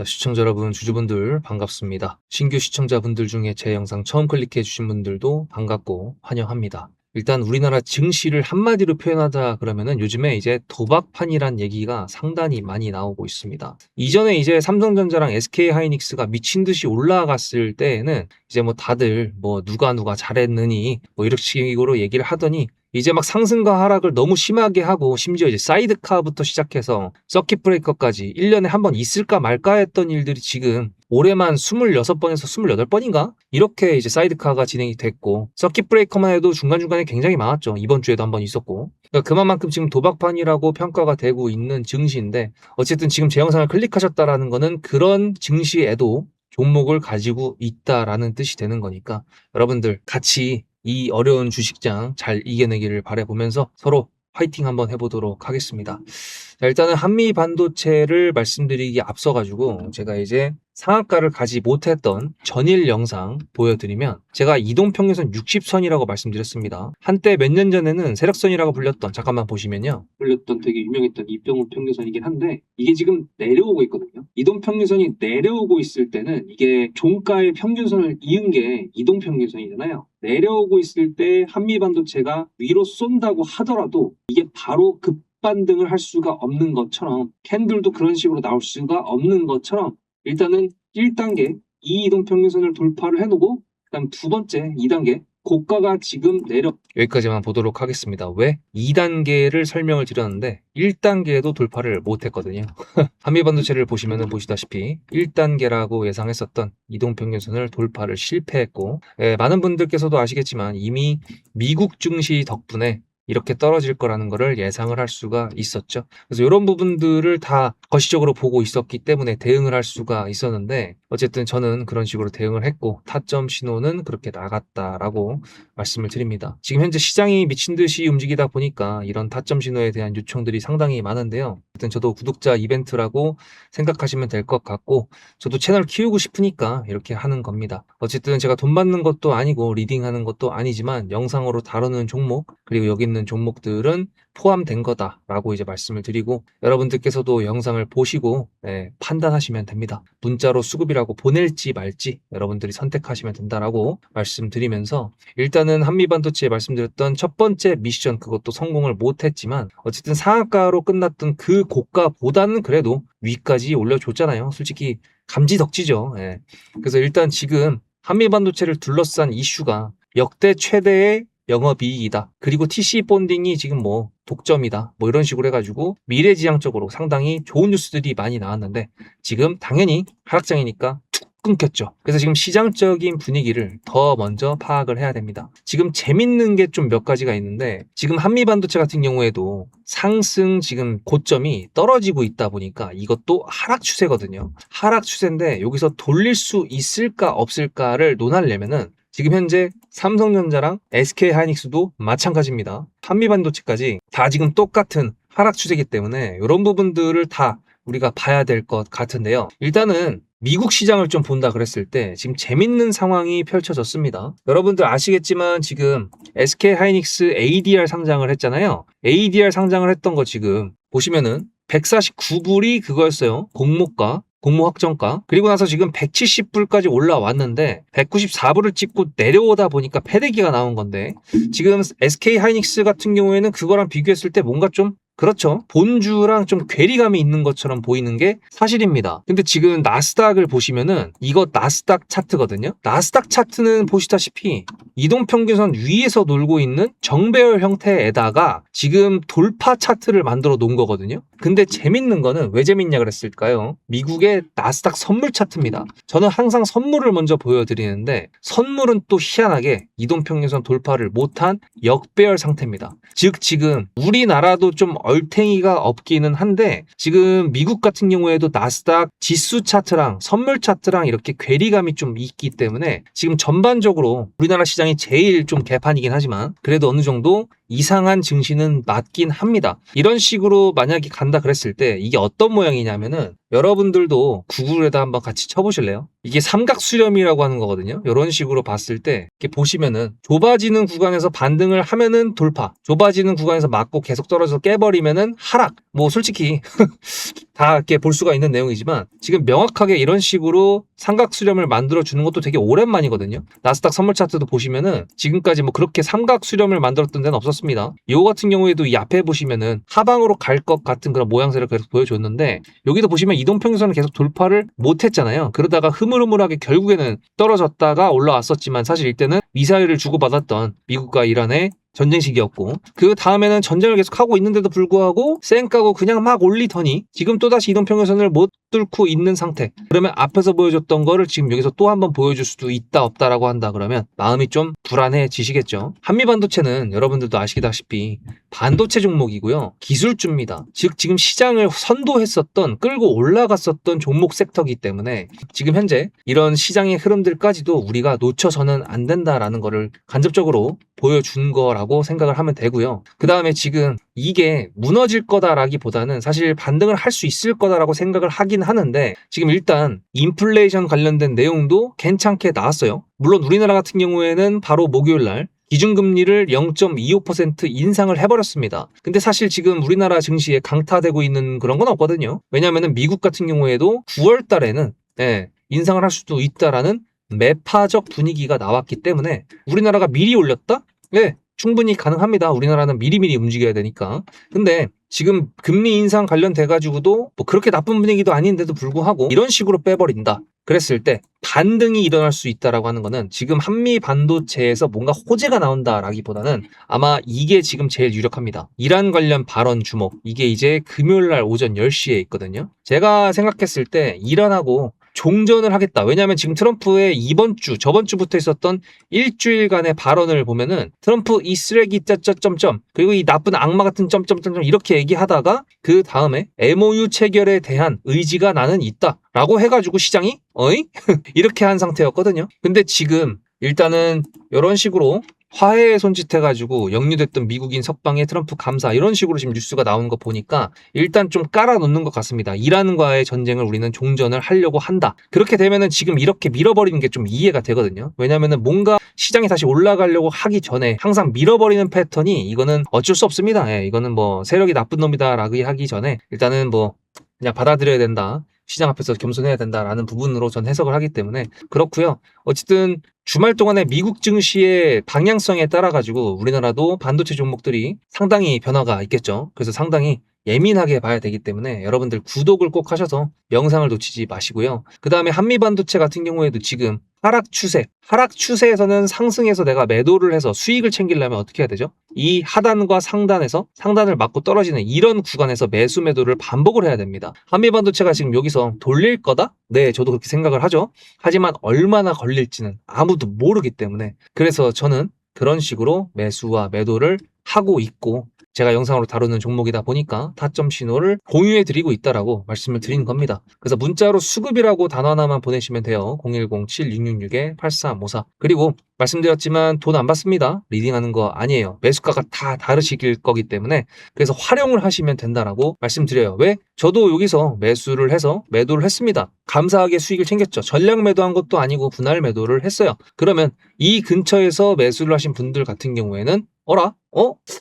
시청자 여러분, 주주분들 반갑습니다. 신규 시청자분들 중에 제 영상 처음 클릭해 주신 분들도 반갑고 환영합니다. 일단 우리나라 증시를 한마디로 표현하자 그러면은 요즘에 이제 도박판이란 얘기가 상당히 많이 나오고 있습니다. 이전에 이제 삼성전자랑 SK하이닉스가 미친 듯이 올라갔을 때에는 이제 뭐 다들 뭐 누가 잘했느니 뭐 이런 식으로 얘기를 하더니 이제 막 상승과 하락을 너무 심하게 하고 심지어 이제 사이드카부터 시작해서 서킷 브레이커까지 1년에 한 번 있을까 말까 했던 일들이 지금 올해만 26번에서 28번인가? 이렇게 이제 사이드카가 진행이 됐고 서킷 브레이커만 해도 중간중간에 굉장히 많았죠. 이번 주에도 한 번 있었고. 그러니까 그만큼 지금 도박판이라고 평가가 되고 있는 증시인데 어쨌든 지금 제 영상을 클릭하셨다라는 거는 그런 증시에도 종목을 가지고 있다라는 뜻이 되는 거니까 여러분들 같이 이 어려운 주식장 잘 이겨내기를 바라보면서 서로 화이팅 한번 해보도록 하겠습니다. 자, 일단은 한미 반도체를 말씀드리기 앞서가지고 제가 이제 상한가를 가지 못했던 전일 영상 보여드리면 제가 이동평균선 60선이라고 말씀드렸습니다. 한때 몇 년 전에는 세력선이라고 불렸던, 잠깐만 보시면요, 불렸던 되게 유명했던 이병우 평균선이긴 한데 이게 지금 내려오고 있거든요. 이동평균선이 내려오고 있을 때는 이게 종가의 평균선을 이은 게 이동평균선이잖아요. 내려오고 있을 때 한미반도체가 위로 쏜다고 하더라도 이게 바로 급반등을 할 수가 없는 것처럼 캔들도 그런 식으로 나올 수가 없는 것처럼 일단은 1단계 이 이동평균선을 돌파를 해놓고 그다음 두 번째 2단계 고가가 지금 여기까지만 보도록 하겠습니다. 왜? 2단계를 설명을 드렸는데 1단계에도 돌파를 못했거든요. 한미반도체를 보시면은 보시다시피 1단계라고 예상했었던 이동평균선을 돌파를 실패했고, 많은 분들께서도 아시겠지만 이미 미국 증시 덕분에 이렇게 떨어질 거라는 거를 예상을 할 수가 있었죠. 그래서 이런 부분들을 다 거시적으로 보고 있었기 때문에 대응을 할 수가 있었는데 어쨌든 저는 그런 식으로 대응을 했고 타점 신호는 그렇게 나갔다라고 말씀을 드립니다. 지금 현재 시장이 미친 듯이 움직이다 보니까 이런 타점 신호에 대한 요청들이 상당히 많은데요. 어쨌든 저도 구독자 이벤트라고 생각하시면 될 것 같고 저도 채널 키우고 싶으니까 이렇게 하는 겁니다. 어쨌든 제가 돈 받는 것도 아니고 리딩하는 것도 아니지만 영상으로 다루는 종목 그리고 여기 있는 종목들은 포함된 거다라고 이제 말씀을 드리고 여러분들께서도 영상을 보시고 판단하시면 됩니다. 문자로 수급이라고 보낼지 말지 여러분들이 선택하시면 된다라고 말씀드리면서 일단은 한미반도체에 말씀드렸던 첫 번째 미션 그것도 성공을 못했지만 어쨌든 상한가로 끝났던 그 고가보다는 그래도 위까지 올려줬잖아요. 솔직히 감지덕지죠. 그래서 일단 지금 한미반도체를 둘러싼 이슈가 역대 최대의 영업이익이다. 그리고 TC 본딩이 지금 뭐 독점이다. 뭐 이런 식으로 해가지고 미래지향적으로 상당히 좋은 뉴스들이 많이 나왔는데 지금 당연히 하락장이니까 툭 끊겼죠. 그래서 지금 시장적인 분위기를 더 먼저 파악을 해야 됩니다. 지금 재밌는 게 좀 몇 가지가 있는데 지금 한미반도체 같은 경우에도 상승 지금 고점이 떨어지고 있다 보니까 이것도 하락 추세거든요. 하락 추세인데 여기서 돌릴 수 있을까 없을까를 논하려면은 지금 현재 삼성전자랑 SK하이닉스도 마찬가지입니다. 한미반도체까지 다 지금 똑같은 하락 추세이기 때문에 이런 부분들을 다 우리가 봐야 될 것 같은데요. 일단은 미국 시장을 좀 본다 그랬을 때 지금 재밌는 상황이 펼쳐졌습니다. 여러분들 아시겠지만 지금 SK하이닉스 ADR 상장을 했잖아요. ADR 상장을 했던 거 지금 보시면은 149불이 그거였어요. 공모 확정가. 그리고 나서 지금 170불까지 올라왔는데 194불을 찍고 내려오다 보니까 패대기가 나온 건데 지금 SK하이닉스 같은 경우에는 그거랑 비교했을 때 뭔가 좀 그렇죠. 본주랑 좀 괴리감이 있는 것처럼 보이는 게 사실입니다. 근데 지금 나스닥을 보시면은 이거 나스닥 차트거든요. 나스닥 차트는 보시다시피 이동평균선 위에서 놀고 있는 정배열 형태에다가 지금 돌파 차트를 만들어 놓은 거거든요. 근데 재밌는 거는 왜 재밌냐 그랬을까요? 미국의 나스닥 선물 차트입니다. 저는 항상 선물을 먼저 보여드리는데 선물은 또 희한하게 이동평균선 돌파를 못한 역배열 상태입니다. 즉 지금 우리나라도 좀 얼탱이가 없기는 한데 지금 미국 같은 경우에도 나스닥 지수 차트랑 선물 차트랑 이렇게 괴리감이 좀 있기 때문에 지금 전반적으로 우리나라 시장이 제일 좀 개판이긴 하지만 그래도 어느 정도 이상한 증시는 맞긴 합니다. 이런 식으로 만약에 간다 그랬을 때 이게 어떤 모양이냐면은 여러분들도 구글에다 한번 같이 쳐보실래요? 이게 삼각수렴이라고 하는 거거든요. 이런 식으로 봤을 때 이렇게 보시면은 좁아지는 구간에서 반등을 하면은 돌파, 좁아지는 구간에서 맞고 계속 떨어져서 깨버리면은 하락. 뭐 솔직히 다 이렇게 볼 수가 있는 내용이지만 지금 명확하게 이런 식으로 삼각 수렴을 만들어 주는 것도 되게 오랜만이거든요. 나스닥 선물 차트도 보시면은 지금까지 뭐 그렇게 삼각 수렴을 만들었던 데는 없었습니다. 이거 같은 경우에도 이 앞에 보시면은 하방으로 갈 것 같은 그런 모양새를 계속 보여줬는데 여기도 보시면 이동평균선을 계속 돌파를 못했잖아요. 그러다가 흐물흐물하게 결국에는 떨어졌다가 올라왔었지만 사실 이때는 미사일을 주고받았던 미국과 이란의 전쟁 시기였고 그 다음에는 전쟁을 계속하고 있는데도 불구하고 쌩까고 그냥 막 올리더니 지금 또다시 이동평균선을 못 뚫고 있는 상태. 그러면 앞에서 보여줬던 거를 지금 여기서 또 한번 보여줄 수도 있다 없다라고 한다 그러면 마음이 좀 불안해지시겠죠. 한미반도체는 여러분들도 아시다시피 반도체 종목이고요. 기술주입니다. 즉 지금 시장을 선도했었던 끌고 올라갔었던 종목 섹터이기 때문에 지금 현재 이런 시장의 흐름들까지도 우리가 놓쳐서는 안 된다라는 거를 간접적으로 보여준 거라고 생각을 하면 되고요. 그 다음에 지금 이게 무너질 거다라기보다는 사실 반등을 할 수 있을 거다라고 생각을 하긴 하는데 지금 일단 인플레이션 관련된 내용도 괜찮게 나왔어요. 물론 우리나라 같은 경우에는 바로 목요일 날 기준금리를 0.25% 인상을 해버렸습니다. 근데 사실 지금 우리나라 증시에 강타되고 있는 그런 건 없거든요. 왜냐하면 미국 같은 경우에도 9월 달에는 인상을 할 수도 있다라는 매파적 분위기가 나왔기 때문에 우리나라가 미리 올렸다? 네, 충분히 가능합니다. 우리나라는 미리미리 움직여야 되니까. 근데 지금 금리 인상 관련돼가지고도 뭐 그렇게 나쁜 분위기도 아닌데도 불구하고 이런 식으로 빼버린다. 그랬을 때 반등이 일어날 수 있다라고 하는 거는 지금 한미 반도체에서 뭔가 호재가 나온다라기보다는 아마 이게 지금 제일 유력합니다. 이란 관련 발언 주목. 이게 이제 금요일 날 오전 10시에 있거든요. 제가 생각했을 때 이란하고 종전을 하겠다. 왜냐하면 지금 트럼프의 저번 주부터 있었던 일주일간의 발언을 보면은 트럼프 이 쓰레기 점점점 그리고 이 나쁜 악마 같은 점점점 이렇게 얘기하다가 그 다음에 MOU 체결에 대한 의지가 나는 있다 라고 해가지고 시장이 어이? 이렇게 한 상태였거든요. 근데 지금 일단은 이런 식으로 화해에 손짓해가지고 역류됐던 미국인 석방의 트럼프 감사 이런 식으로 지금 뉴스가 나오는 거 보니까 일단 좀 깔아놓는 것 같습니다. 이란과의 전쟁을 우리는 종전을 하려고 한다. 그렇게 되면은 지금 이렇게 밀어버리는 게 좀 이해가 되거든요. 왜냐면은 뭔가 시장이 다시 올라가려고 하기 전에 항상 밀어버리는 패턴이 이거는 어쩔 수 없습니다. 이거는 뭐 세력이 나쁜 놈이다라고 하기 전에 일단은 뭐 그냥 받아들여야 된다. 시장 앞에서 겸손해야 된다라는 부분으로 전 해석을 하기 때문에 그렇고요. 어쨌든 주말 동안에 미국 증시의 방향성에 따라 가지고 우리나라도 반도체 종목들이 상당히 변화가 있겠죠. 그래서 상당히 예민하게 봐야 되기 때문에 여러분들 구독을 꼭 하셔서 영상을 놓치지 마시고요. 그 다음에 한미반도체 같은 경우에도 지금 하락 추세에서는 상승해서 내가 매도를 해서 수익을 챙기려면 어떻게 해야 되죠? 이 하단과 상단에서 상단을 맞고 떨어지는 이런 구간에서 매수 매도를 반복을 해야 됩니다. 한미반도체가 지금 여기서 돌릴 거다? 네, 저도 그렇게 생각을 하죠. 하지만 얼마나 걸릴지는 아무도 모르기 때문에 그래서 저는 그런 식으로 매수와 매도를 하고 있고 제가 영상으로 다루는 종목이다 보니까 타점 신호를 공유해 드리고 있다라고 말씀을 드리는 겁니다. 그래서 문자로 수급이라고 단어 하나만 보내시면 돼요. 010-7666-8354 그리고 말씀드렸지만 돈 안 받습니다. 리딩하는 거 아니에요. 매수가가 다 다르실 거기 때문에 그래서 활용을 하시면 된다라고 말씀드려요. 왜? 저도 여기서 매수를 해서 매도를 했습니다. 감사하게 수익을 챙겼죠. 전량 매도한 것도 아니고 분할 매도를 했어요. 그러면 이 근처에서 매수를 하신 분들 같은 경우에는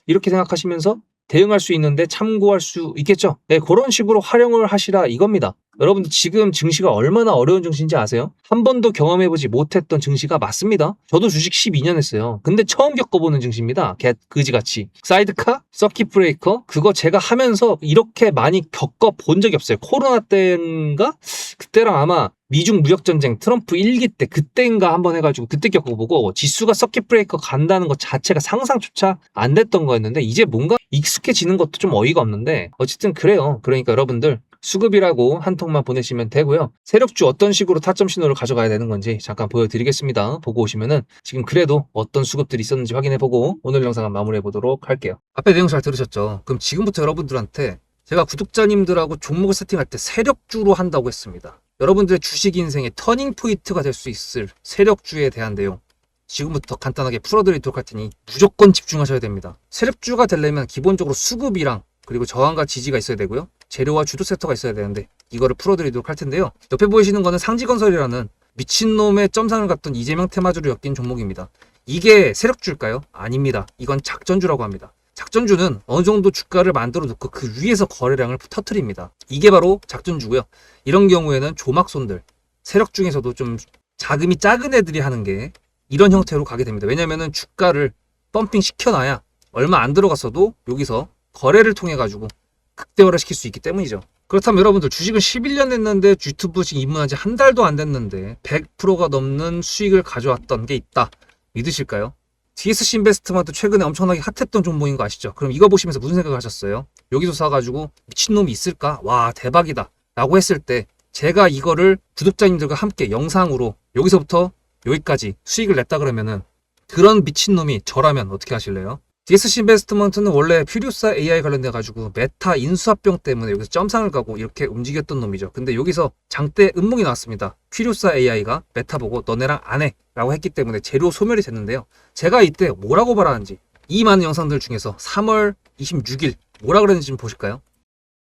이렇게 생각하시면서 대응할 수 있는데 참고할 수 있겠죠. 네, 그런 식으로 활용을 하시라 이겁니다. 여러분들 지금 증시가 얼마나 어려운 증시인지 아세요? 한 번도 경험해보지 못했던 증시가 맞습니다. 저도 주식 12년 했어요. 근데 처음 겪어보는 증시입니다. 그지같이. 사이드카, 서킷 브레이커 그거 제가 하면서 이렇게 많이 겪어본 적이 없어요. 코로나 때인가? 그때랑 아마 미중 무역전쟁 트럼프 1기 때 그때인가 한번 해가지고 그때 겪어보고 지수가 서킷 브레이커 간다는 것 자체가 상상조차 안 됐던 거였는데 이제 뭔가 익숙해지는 것도 좀 어이가 없는데 어쨌든 그래요. 그러니까 여러분들 수급이라고 한 통만 보내시면 되고요. 세력주 어떤 식으로 타점 신호를 가져가야 되는 건지 잠깐 보여드리겠습니다. 보고 오시면은 지금 그래도 어떤 수급들이 있었는지 확인해보고 오늘 영상은 마무리해보도록 할게요. 앞에 내용 잘 들으셨죠? 그럼 지금부터 여러분들한테 제가 구독자님들하고 종목을 세팅할 때 세력주로 한다고 했습니다. 여러분들의 주식 인생의 터닝 포인트가 될 수 있을 세력주에 대한 내용 지금부터 간단하게 풀어드리도록 할 테니 무조건 집중하셔야 됩니다. 세력주가 되려면 기본적으로 수급이랑 그리고 저항과 지지가 있어야 되고요. 재료와 주도 섹터가 있어야 되는데 이거를 풀어드리도록 할 텐데요. 옆에 보이시는 거는 상지건설이라는 미친놈의 점상을 갖던 이재명 테마주로 엮인 종목입니다. 이게 세력주일까요? 아닙니다. 이건 작전주라고 합니다. 작전주는 어느 정도 주가를 만들어 놓고 그 위에서 거래량을 터뜨립니다. 이게 바로 작전주고요. 이런 경우에는 조막손들, 세력 중에서도 좀 자금이 작은 애들이 하는 게 이런 형태로 가게 됩니다. 왜냐면은 주가를 펌핑 시켜놔야 얼마 안 들어갔어도 여기서 거래를 통해 가지고 극대화를 시킬 수 있기 때문이죠. 그렇다면 여러분들 주식을 11년 했는데 유튜브 지금 입문한 지 한 달도 안 됐는데 100%가 넘는 수익을 가져왔던 게 있다. 믿으실까요? DSC 인베스트먼트 최근에 엄청나게 핫했던 종목인 거 아시죠? 그럼 이거 보시면서 무슨 생각을 하셨어요? 여기서 사가지고 미친놈이 있을까? 와 대박이다 라고 했을 때 제가 이거를 구독자님들과 함께 영상으로 여기서부터 여기까지 수익을 냈다 그러면은 그런 미친놈이 저라면 어떻게 하실래요? DSC 인베스트먼트는 원래 퓨리오사 AI 관련돼 가지고 메타 인수합병 때문에 여기서 점상을 가고 이렇게 움직였던 놈이죠. 근데 여기서 장대 음몽이 나왔습니다. 퓨리오사 AI가 메타 보고 너네랑 안 해 라고 했기 때문에 재료 소멸이 됐는데요. 제가 이때 뭐라고 말하는지 이 많은 영상들 중에서 3월 26일 뭐라 그랬는지 좀 보실까요?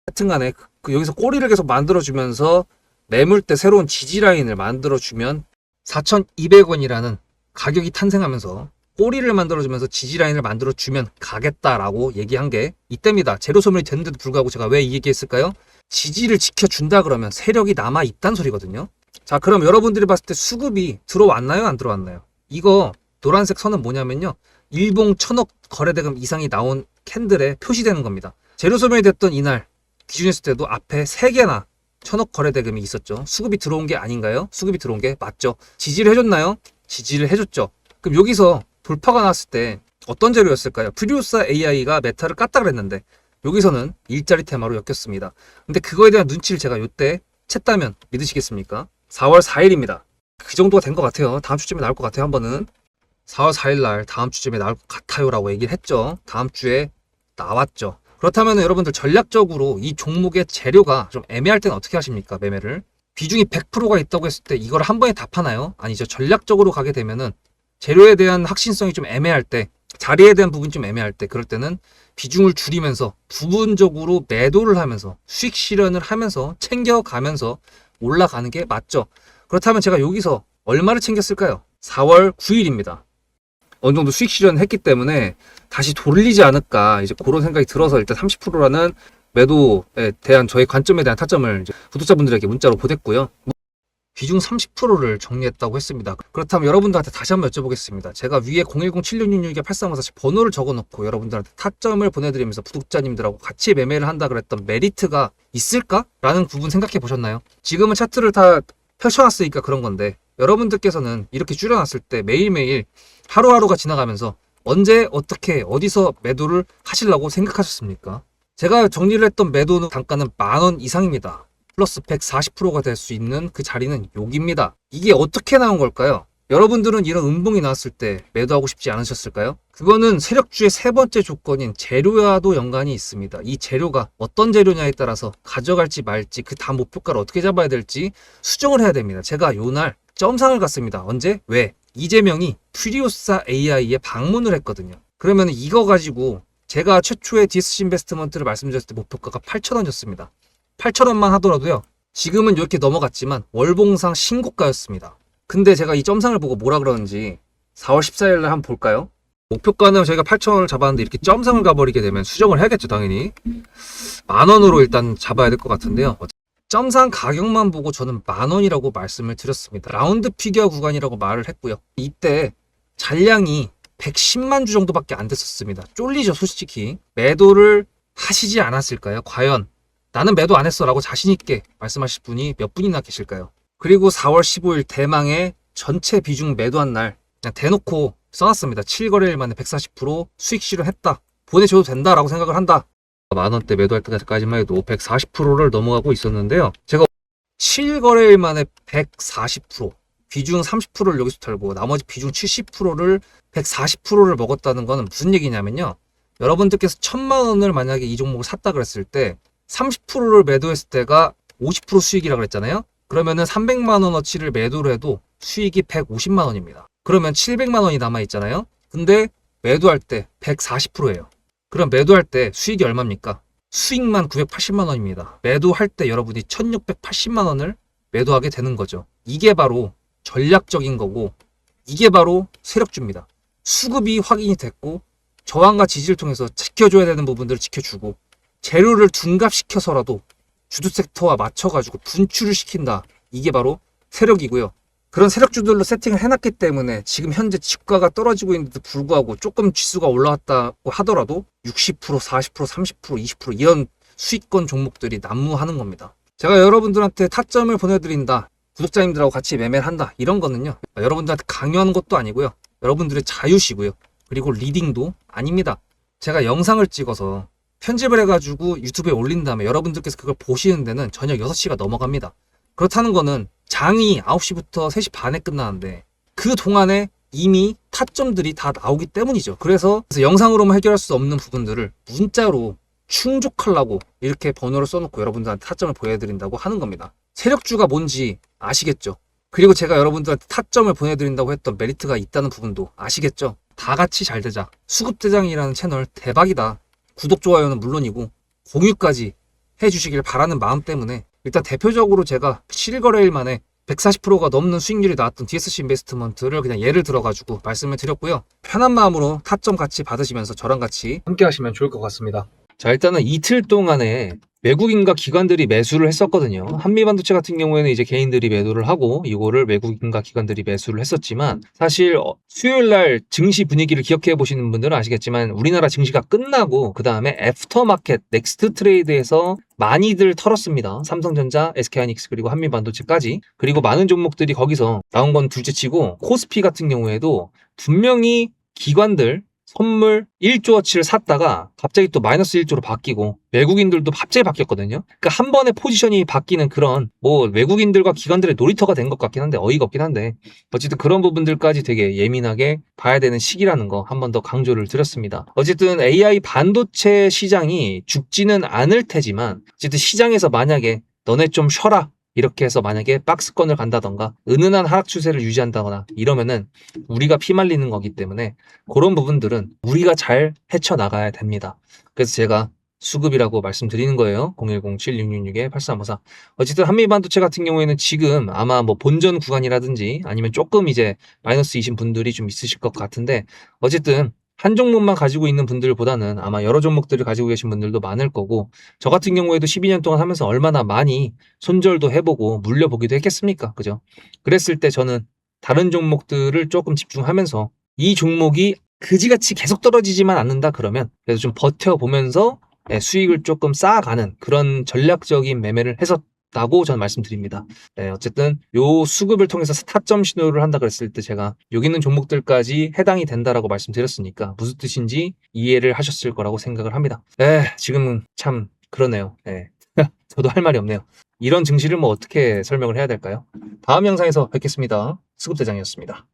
하여튼간에 여기서 꼬리를 계속 만들어주면서 매물대 새로운 지지라인을 만들어주면 4,200원이라는 가격이 탄생하면서 꼬리를 만들어주면서 지지라인을 만들어주면 가겠다라고 얘기한 게 이때입니다. 재료 소멸이 됐는데도 불구하고 제가 왜 이 얘기했을까요? 지지를 지켜준다 그러면 세력이 남아있단 소리거든요. 자, 그럼 여러분들이 봤을 때 수급이 들어왔나요? 안 들어왔나요? 이거 노란색 선은 뭐냐면요. 일봉 1,000억 거래대금 이상이 나온 캔들에 표시되는 겁니다. 재료 소멸이 됐던 이날 기준했을 때도 앞에 3개나 1,000억 거래대금이 있었죠. 수급이 들어온 게 아닌가요? 수급이 들어온 게 맞죠. 지지를 해줬나요? 지지를 해줬죠. 그럼 여기서 돌파가 났을 때 어떤 재료였을까요? 퓨리오사 AI가 메타를 깠다 그랬는데 여기서는 일자리 테마로 엮였습니다. 근데 그거에 대한 눈치를 제가 이때 챘다면 믿으시겠습니까? 4월 4일입니다. 그 정도가 된 것 같아요. 다음 주쯤에 나올 것 같아요. 한 번은 4월 4일 날 다음 주쯤에 나올 것 같아요 라고 얘기를 했죠. 다음 주에 나왔죠. 그렇다면 여러분들 전략적으로 이 종목의 재료가 좀 애매할 때는 어떻게 하십니까? 매매를 비중이 100%가 있다고 했을 때 이걸 한 번에 다 파나요? 아니죠. 전략적으로 가게 되면은 재료에 대한 확신성이 좀 애매할 때, 자리에 대한 부분이 좀 애매할 때, 그럴 때는 비중을 줄이면서 부분적으로 매도를 하면서 수익 실현을 하면서 챙겨가면서 올라가는 게 맞죠. 그렇다면 제가 여기서 얼마를 챙겼을까요? 4월 9일입니다. 어느 정도 수익 실현을 했기 때문에 다시 돌리지 않을까 이제 그런 생각이 들어서 일단 30%라는 매도에 대한 저의 관점에 대한 타점을 이제 구독자분들에게 문자로 보냈고요. 비중 30%를 정리했다고 했습니다. 그렇다면 여러분들한테 다시 한번 여쭤보겠습니다. 제가 위에 010-7666-8354 번호를 적어놓고 여러분들한테 타점을 보내드리면서 구독자님들하고 같이 매매를 한다 그랬던 메리트가 있을까? 라는 부분 생각해 보셨나요? 지금은 차트를 다 펼쳐놨으니까 그런 건데 여러분들께서는 이렇게 줄여놨을 때 매일매일 하루하루가 지나가면서 언제 어떻게 어디서 매도를 하시려고 생각하셨습니까? 제가 정리를 했던 매도 단가는 10,000원 이상입니다. 플러스 140%가 될 수 있는 그 자리는 여기입니다. 이게 어떻게 나온 걸까요? 여러분들은 이런 음봉이 나왔을 때 매도하고 싶지 않으셨을까요? 그거는 세력주의 세 번째 조건인 재료와도 연관이 있습니다. 이 재료가 어떤 재료냐에 따라서 가져갈지 말지 그 다음 목표가를 어떻게 잡아야 될지 수정을 해야 됩니다. 제가 요날 점상을 갔습니다. 언제? 왜? 이재명이 퓨리오사 AI에 방문을 했거든요. 그러면 이거 가지고 제가 최초의 DSC 인베스트먼트를 말씀드렸을 때 목표가가 8,000원이었습니다. 8,000원만 하더라도요. 지금은 이렇게 넘어갔지만 월봉상 신고가였습니다. 근데 제가 이 점상을 보고 뭐라 그러는지 4월 14일 날 한번 볼까요? 목표가는 저희가 8,000원을 잡았는데 이렇게 점상을 가버리게 되면 수정을 해야겠죠, 당연히. 10,000원으로 일단 잡아야 될 것 같은데요. 점상 가격만 보고 저는 10,000원이라고 말씀을 드렸습니다. 라운드 피겨 구간이라고 말을 했고요. 이때 잔량이 110만 주 정도밖에 안 됐었습니다. 쫄리죠, 솔직히. 매도를 하시지 않았을까요? 과연 나는 매도 안 했어 라고 자신있게 말씀하실 분이 몇 분이나 계실까요? 그리고 4월 15일 대망의 전체 비중 매도한 날 그냥 대놓고 써놨습니다. 7거래일 만에 140% 수익 실현했다. 보내줘도 된다라고 생각을 한다. 10,000원대 매도할 때까지만 해도 140%를 넘어가고 있었는데요. 제가 7거래일 만에 140% 비중 30%를 여기서 털고 나머지 비중 70%를 140%를 먹었다는 거는 무슨 얘기냐면요. 여러분들께서 1,000만 원을 만약에 이 종목을 샀다 그랬을 때 30%를 매도했을 때가 50% 수익이라고 그랬잖아요. 그러면은 300만 원어치를 매도를 해도 수익이 150만 원입니다. 그러면 700만 원이 남아 있잖아요. 근데 매도할 때 140%예요. 그럼 매도할 때 수익이 얼마입니까? 수익만 980만 원입니다. 매도할 때 여러분이 1680만 원을 매도하게 되는 거죠. 이게 바로 전략적인 거고 이게 바로 세력주입니다. 수급이 확인이 됐고 저항과 지지를 통해서 지켜줘야 되는 부분들을 지켜주고 재료를 둔갑시켜서라도 주도 섹터와 맞춰가지고 분출을 시킨다. 이게 바로 세력이고요. 그런 세력주들로 세팅을 해놨기 때문에 지금 현재 주가가 떨어지고 있는데도 불구하고 조금 지수가 올라왔다고 하더라도 60%, 40%, 30%, 20% 이런 수익권 종목들이 난무하는 겁니다. 제가 여러분들한테 타점을 보내드린다. 구독자님들하고 같이 매매를 한다. 이런 거는요. 여러분들한테 강요하는 것도 아니고요. 여러분들의 자유시고요. 그리고 리딩도 아닙니다. 제가 영상을 찍어서 편집을 해가지고 유튜브에 올린 다음에 여러분들께서 그걸 보시는 데는 저녁 6시가 넘어갑니다. 그렇다는 거는 장이 9시부터 3시 반에 끝나는데 그 동안에 이미 타점들이 다 나오기 때문이죠. 그래서 영상으로만 해결할 수 없는 부분들을 문자로 충족하려고 이렇게 번호를 써놓고 여러분들한테 타점을 보여드린다고 하는 겁니다. 세력주가 뭔지 아시겠죠? 그리고 제가 여러분들한테 타점을 보내드린다고 했던 메리트가 있다는 부분도 아시겠죠? 다 같이 잘 되자. 수급대장이라는 채널 대박이다. 구독, 좋아요는 물론이고 공유까지 해주시길 바라는 마음 때문에 일단 대표적으로 제가 7거래일 만에 140%가 넘는 수익률이 나왔던 DSC 인베스트먼트를 그냥 예를 들어가지고 말씀을 드렸고요. 편한 마음으로 타점 같이 받으시면서 저랑 같이 함께 하시면 좋을 것 같습니다. 자, 일단은 이틀 동안에 외국인과 기관들이 매수를 했었거든요. 한미반도체 같은 경우에는 이제 개인들이 매도를 하고 이거를 외국인과 기관들이 매수를 했었지만 사실 수요일 날 증시 분위기를 기억해 보시는 분들은 아시겠지만 우리나라 증시가 끝나고 그 다음에 애프터마켓 넥스트 트레이드에서 많이들 털었습니다. 삼성전자, SK하이닉스 그리고 한미반도체까지. 그리고 많은 종목들이 거기서 나온 건 둘째치고 코스피 같은 경우에도 분명히 기관들 선물 1조어치를 샀다가 갑자기 또 마이너스 1조로 바뀌고 외국인들도 갑자기 바뀌었거든요. 그러니까 한 번에 포지션이 바뀌는 그런 뭐 외국인들과 기관들의 놀이터가 된 것 같긴 한데 어이가 없긴 한데 어쨌든 그런 부분들까지 되게 예민하게 봐야 되는 시기라는 거 한 번 더 강조를 드렸습니다. 어쨌든 AI 반도체 시장이 죽지는 않을 테지만 어쨌든 시장에서 만약에 너네 좀 쉬어라 이렇게 해서 만약에 박스권을 간다던가 은은한 하락 추세를 유지한다거나 이러면은 우리가 피말리는 거기 때문에 그런 부분들은 우리가 잘 헤쳐나가야 됩니다. 그래서 제가 수급이라고 말씀드리는 거예요. 010-7666-8354. 어쨌든 한미반도체 같은 경우에는 지금 아마 뭐 본전 구간이라든지 아니면 조금 이제 마이너스이신 분들이 좀 있으실 것 같은데 어쨌든 한 종목만 가지고 있는 분들보다는 아마 여러 종목들을 가지고 계신 분들도 많을 거고 저 같은 경우에도 12년 동안 하면서 얼마나 많이 손절도 해보고 물려보기도 했겠습니까? 그죠? 그랬을 때 저는 다른 종목들을 조금 집중하면서 이 종목이 그지같이 계속 떨어지지만 않는다 그러면 그래서 좀 버텨보면서 수익을 조금 쌓아가는 그런 전략적인 매매를 했었다고 저는 말씀드립니다. 네, 어쨌든 요 수급을 통해서 타점 신호를 한다 그랬을 때 제가 여기 있는 종목들까지 해당이 된다라고 말씀드렸으니까 무슨 뜻인지 이해를 하셨을 거라고 생각을 합니다. 지금은 참 그러네요. 저도 할 말이 없네요. 이런 증시를 뭐 어떻게 설명을 해야 될까요? 다음 영상에서 뵙겠습니다. 수급대장이었습니다.